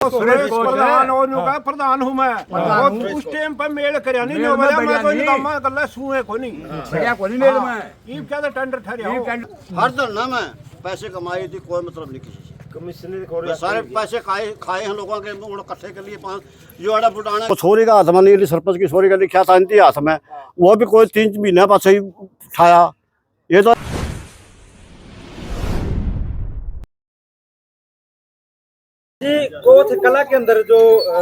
सुरेश प्रधान और प्रधान हूँ मैं और उस टाइम पर मेल करया नहीं हो गया मैं कोई निकामा गल्ला सुए को नहीं बढ़िया को नहीं मेल में ये क्या टेंडर ठहरिया हर दिन ना मैं पैसे कमाई थी, कोई मतलब नहीं किसी से। कमिश्नर सारे पैसे खाए हैं लोगों के इकट्ठे के लिए जो अड़ा बुटाना छोरी का हाथ में नहीं, सरपंच की छोरी का लिखा था इनके हाथ में, वो भी कोई 3 महीने पास ही उठाया। ये तो जी कोथ कला के अंदर जो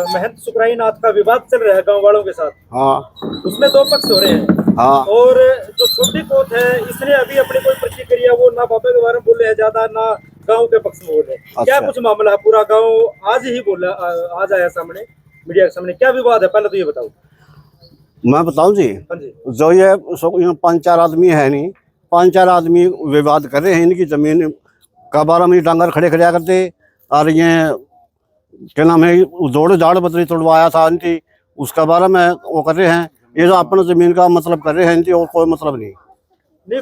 महंत सुकराई नाथ का विवाद चल रहा है गांव वालों के साथ, हाँ उसमें 2 पक्ष हो रहे हैं। हाँ और जो छोटी कोथ है इसने अभी अपनी कोई प्रतिक्रिया वो ना बाबा के बारे में बोले है ज्यादा, ना गांव के पक्ष में बोले। क्या कुछ मामला है? पूरा गांव आज ही बोला, आज आया सामने मीडिया के सामने, क्या विवाद है पहले तो ये बताओ। मैं बताऊं जी, हाँ जी, जो ये 5-4 आदमी है नहीं, 5-4 आदमी विवाद कर रहे हैं इनकी जमीन का बारे में, डांगर खड़े खड़े करते और ये क्या नाम है जोड़ झाड़ बतरी तोड़वाया था इनकी, उसका बारे में वो कर रहे हैं। ये जो अपने जमीन का मतलब कर रहे हैं इनकी, और कोई मतलब नहीं।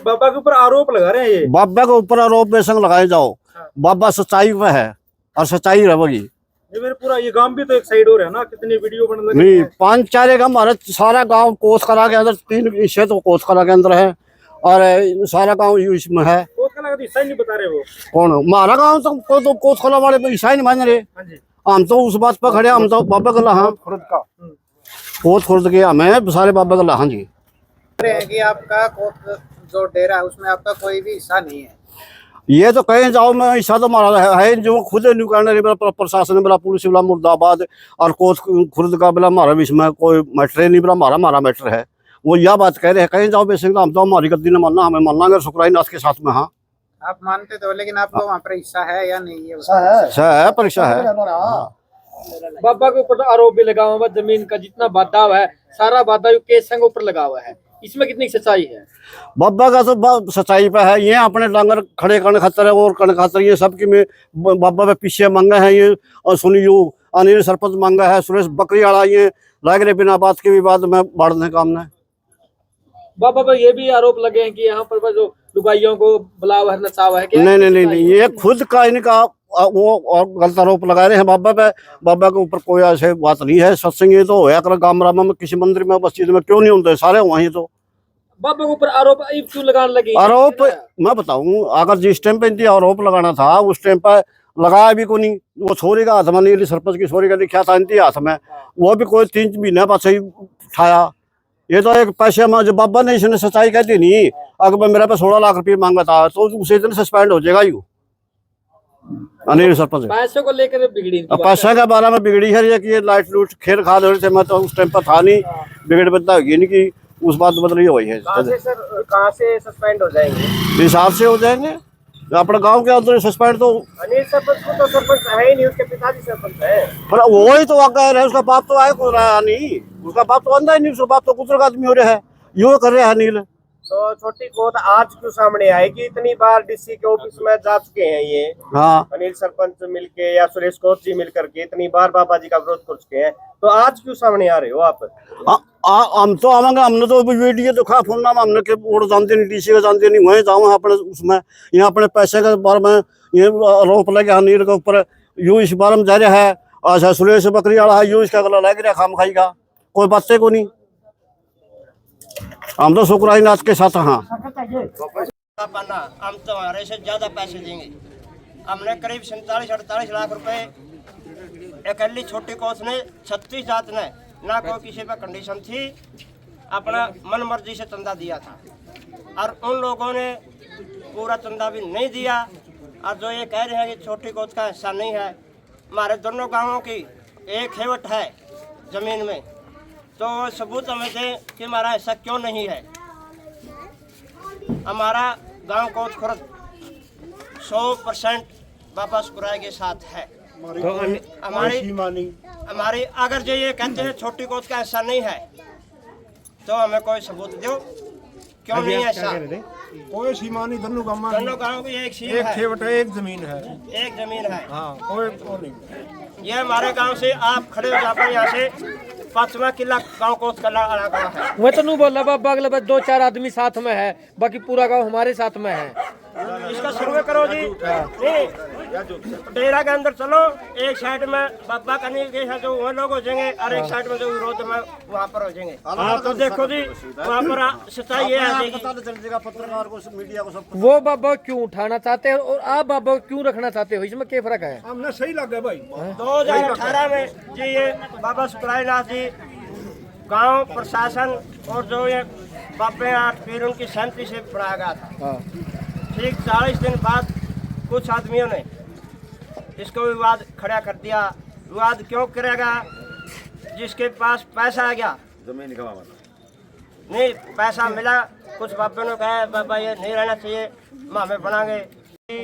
बाबा के ऊपर आरोप लगा रहे हैं ये। बाबा के ऊपर आरोप बेशक लगाए जाओ, बाबा सच्चाई पे है और सच्चाई रहेगी। ये मेरे पूरा ये गांव भी तो एक साइड हो रहा है ना, कितनी वीडियो बनने लगे नहीं 5-4 हमारा सारा गांव कोस कला के अंदर, 3 हिस्से तो कोस कला के अंदर है और सारा गांव इसमें है। कोथ कला का हिस्सा ही नहीं बता रहे वो। कौन हमारा गांव तो कोस कला वाले पे हिस्सा ही नहीं मान रहे। हाँ जी, हम तो उस बात पर खड़े, हम तो बाबा गला, हाँ खुद का कोस खुर्द के हमें सारे बाबा गला। हाँ जी, कि आपका कोथ जो डेरा है उसमें आपका कोई भी हिस्सा नहीं है। ये तो कहीं जाओ मैं हिस्सा तो हमारा है जो खुद न्यू करने प्रशासन बोला, पुलिस बोला मुर्दाबाद, और कोस खुर्द का बोला हमारा इसमें कोई मैटर नहीं, बोला हमारा मैटर है। वो यह बात कह रहे हैं, कहीं जाओ बेसिक हम तो हमारी गद्दी ने मानना, हमें मानना अगर सुकराई नाथ के साथ में। हाँ आप मानते तो, लेकिन आपको वहाँ पर हिस्सा है या नहीं है? है परीक्षा है। बाबा के ऊपर आरोप भी लगा हुआ है, जमीन का जितना बादाव है सारा बादाव केस संघ ऊपर लगा हुआ है, इसमें कितनी सच्चाई है? बाबा का तो सच्चाई पे है। ये अपने डांगर खड़े करने खातर है और करने खातर ये सबकी में बाबा पे पीछे मांगा है ये, और सुनियो अनिल सरपंच मांगा है, सुरेश बकरी वाला ये लग रहे बिना बात के विवाद में बढ़ने काम ने। बाबा पर ये भी आरोप लगे हैं कि यहाँ पर जो लुगाइयों को बुलावा है, नचावा है। नहीं, ये खुद का इनका वो और गलत आरोप लगा रहे हैं बाबा पे। बाबा के ऊपर कोई ऐसे बात नहीं है। सत्संग ये तो होया कर गाँव में, किसी मंदिर में मस्जिद में क्यों नहीं होते, सारे वहीं। तो बाबा के ऊपर आरोप क्यों लगाने लगे? आरोप मैं बताऊं, अगर जिस टाइम पे इनकी आरोप लगाना था उस टाइम पे लगाया भी को नहीं। वो छोरी का हाथ में नहीं, सरपंच की छोरी का लिखा था इनके हाथ में, वो भी कोई 3 महीने पास ही उठाया। ये तो एक पैसे में जो बाबा ने इसने सच्चाई कहती नहीं, अगर मेरे पे 16 लाख रुपये मांगा था तो उसी दिन सस्पेंड हो जाएगा यू अनिल सरपंच। पैसों को लेकर बिगड़ी, पैसा के बारे में बिगड़ी है ये कि ये लाइट लूट खेल खा रहे थे। मैं तो उस टाइम पर था नहीं, बिगड़ बदला होगी इनकी, उस बात बदली हुई है। कहाँ से सस्पेंड हो जाएंगे? हिसाब से हो जाएंगे अपने गांव के अंदर सस्पेंड। तो अनिल सरपंच को तो सरपंच है ही नहीं, उसके पिताजी सरपंच है। पर वही तो कह रहे हैं, उसका बाप तो आए को रहा नहीं, उसका बाप तो अंधा ही नहीं, उसका बाप तो कुछ आदमी हो रहा है, यो कर रहे हैं अनिल। तो छोटी कोथ आज क्यों सामने आएगी? इतनी बार डीसी के ऑफिस में जा चुके हैं ये, हाँ अनिल सरपंच मिलके या सुरेश कोथ जी मिल करके इतनी बार बाबा जी का विरोध कर चुके हैं, तो आज क्यों सामने आ रहे हो आप? हम तो आवेंगे, हमने तो वीडियो दिखा फोन नाम, हमने के बोर्ड जानते नहीं, डीसी का जानते नहीं, वहीं जाऊँ अपने उसमें। यहाँ अपने पैसे के बारे में ये आरोप लगे अनिल के ऊपर, यूं इस बारे में जा रहा है। अच्छा सुरेश बकरी वाला है, यूं इसका गला लग रहा है खाम खाई का, कोई बातें को नहीं। हम तो शुक्राई नाथ के साथ। हाँ हम तो हमारे से ज्यादा पैसे देंगे। हमने करीब 47-48 लाख रुपए अकेली छोटी कोस ने 36 जात ने, ना कोई किसी पे कंडीशन थी, अपना मन मर्जी से चंदा दिया था, और उन लोगों ने पूरा चंदा भी नहीं दिया। और जो ये कह रहे हैं कि छोटी कोस का हिस्सा नहीं है, हमारे दोनों गांवों की एक हेवट है जमीन में, तो सबूत हमें दें कि हमारा हिस्सा क्यों नहीं है। हमारा गांव कोथ खुर्द 100% बाबा सुकराई के साथ है। हमारी अगर जो ये कहते हैं छोटी कोथ का हिस्सा नहीं है, तो हमें कोई सबूत दो क्यों नहीं है ऐसा। कोई सीमा नहीं, दोनों गाँव की एक सीमा है, एक जमीन है, एक जमीन है। हाँ कोई नहीं। ये हमारे गांव से आप खड़े हो जाते हैं, यहाँ से 5वां किला गांव कोथ कला गाँव है। मैं तो नहीं बोल रहा बाबा, अगले बस 2-4 आदमी साथ में है, बाकी पूरा गांव हमारे साथ में है। इसका सर्वे करो जी। नहीं डेरा के अंदर चलो, एक साइड में बाबा का नील है जो वो लोग हो जाएंगे और एक साइड में जो विरोध में वहाँ पर हो जाएंगे। हाँ तो देखो जी वहाँ पर सच्चाई ये है पता चल जाएगा पत्रकार को, मीडिया को, सब। वो बाबा क्यों उठाना चाहते हैं और आप बाबा क्यों रखना चाहते हो, इसमें क्या फर्क है? हमने सही लगा भाई। 2018 में जी ये बाबा सुखरायनाथ जी गांव प्रशासन और जो ये बाबे आठ पीर उनकी सहमति से बनाया गया था। ठीक 40 दिन बाद कुछ आदमियों ने इसको विवाद खड़ा कर दिया। विवाद क्यों करेगा? जिसके पास पैसा आ गया, जमीन का नहीं पैसा मिला, कुछ बाबे ने कहा बाबा ये नहीं रहना चाहिए, हमें बनाएंगे।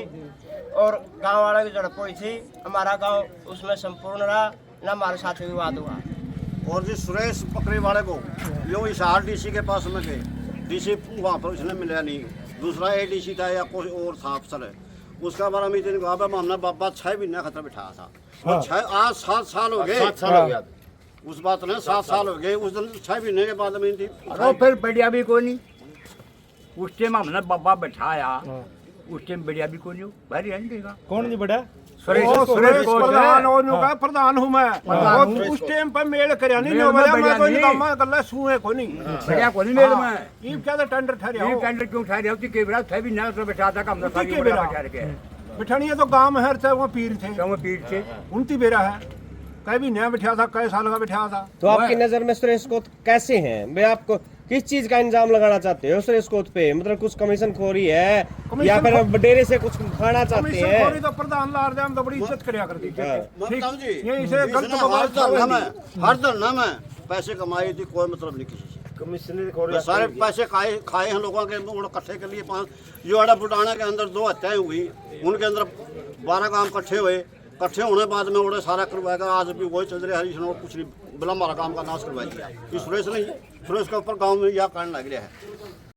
और गांव वालों की झड़प हुई थी, हमारा गांव उसमें संपूर्ण रहा, न हमारे साथ विवाद हुआ। और जिस सुरेश पकड़े वाले को यो हिसार डीसी के पास में गए, डीसी वहाँ पर उसने मिला नहीं, दूसरा एडीसी था या कोई और था अफसर है, उसका बारे में इतने कहा हमने बाबा 6 महीने खतरा बिठाया था। और 7 साल हो गए, 7 साल हो गया उस बात ने 7 साल हो गए। उस दिन 6 महीने के बाद में थी। और फिर बढ़िया भी कोई नहीं, उस टाइम हमने बाबा बैठाया, उस टाइम बढ़िया भी कोई नहीं, भारी रहने देगा। कौन नहीं बढ़ा? सुरेश प्रधान और प्रधान हूँ मैं। और उस टाइम पर मेल करया नहीं बोला, मैं कोई काम कर ले सुए को नहीं बढ़िया कोई नहीं मेल में। ये क्या था टेंडर ठहरिया ये हो। टेंडर क्यों ठहरे होती के बरा 6 महीने तो बैठा था, हमने सारी के बरा बेरा? बैठा के बिठानी है तो गांव में हर थे वो पीर थे, तो पीठ से उनती बेरा है, कई भी नया बिठा था, कई साल का बिठा था। तो आपकी नजर में सुरेश कोत कैसे हैं? मैं आपको किस चीज का इंजाम लगाना चाहते हो सुरेश कोत पे? मतलब कुछ कमीशन खोरी है या फिर डेरे से कुछ खाना चाहते हैं? खोरी तो प्रधान लार दे, हम तो बड़ी इज्जत करया करती थी। बताओ जी, ये इसे गलत इसने बवाल हर धरना में पैसे कमाए थी, कोई मतलब नहीं किसी से। कमीशन सारे पैसे खाए हैं लोगों के इकट्ठे के लिए। 5 जो अड़ा बुटाना के अंदर 2 हत्याएं हुई, उनके अंदर 12 काम इकट्ठे हुए, इकट्ठे होने बाद में उन्हें सारा करवाएगा। आज भी वही चल रहा है, इसने कुछ नहीं बोला, हमारा काम का नाश करवा दिया। ये सुरेश नहीं, सुरेश के ऊपर गांव में यह कारण लग रहा है।